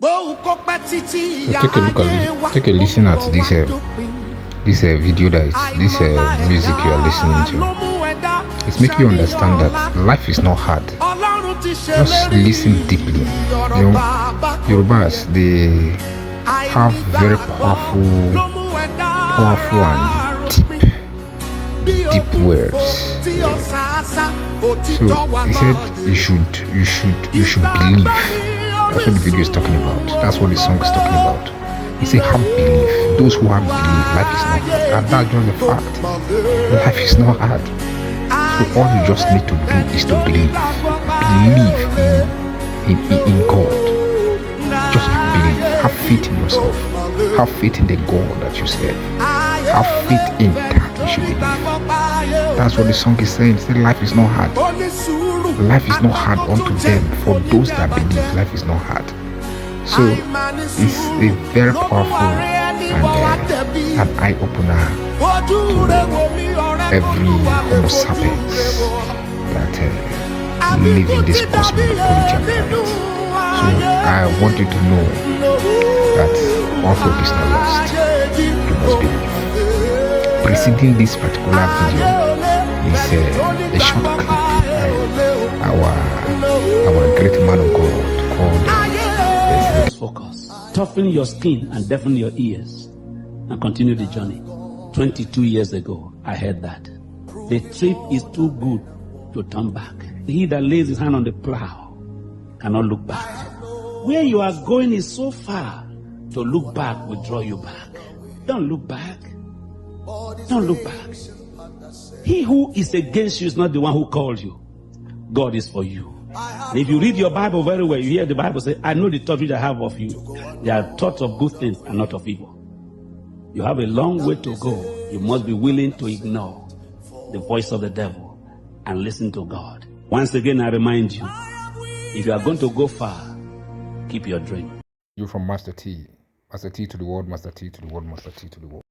So take a listen at this video that is this music you are listening to. It's making you understand that life is not hard. Just listen deeply. You know, Yorubas, they have very powerful and deep words. So he said you should believe. That's what the video is talking about. That's what the song is talking about. He said have belief. Those who have belief, life is not hard. And that's just the fact. Life is not hard. So all you just need to do is to believe. Believe in God. Just believe. Have faith in yourself. Have faith in the God that you serve. Have faith in that you should believe. That's what the song is saying. It said life is not hard. Life is not hard unto them. For those that believe, life is not hard. So it's a very powerful and an eye-opener to every Homo sapiens that live in this cosmopolitan planet. So I want you to know that all hope is not lost. You must believe. Preceding this particular video is a short clip by our great man of God called Focus. Toughen your skin and deafen your ears and continue the journey. 22 years ago, I heard that. The trip is too good to turn back. He that lays his hand on the plough cannot look back. Where you are going is so far. To look back will draw you back. Don't look back. Don't look back. He who is against you is not the one who called you. God is for you. And if you read your Bible very well, you hear the Bible say, I know the thoughts which I have of you. They are thoughts of good things and not of evil. You have a long way to go. You must be willing to ignore the voice of the devil and listen to God. Once again, I remind you, if you are going to go far, keep your dream. You from Master T. Master T to the world, Master T to the world, Master T to the world.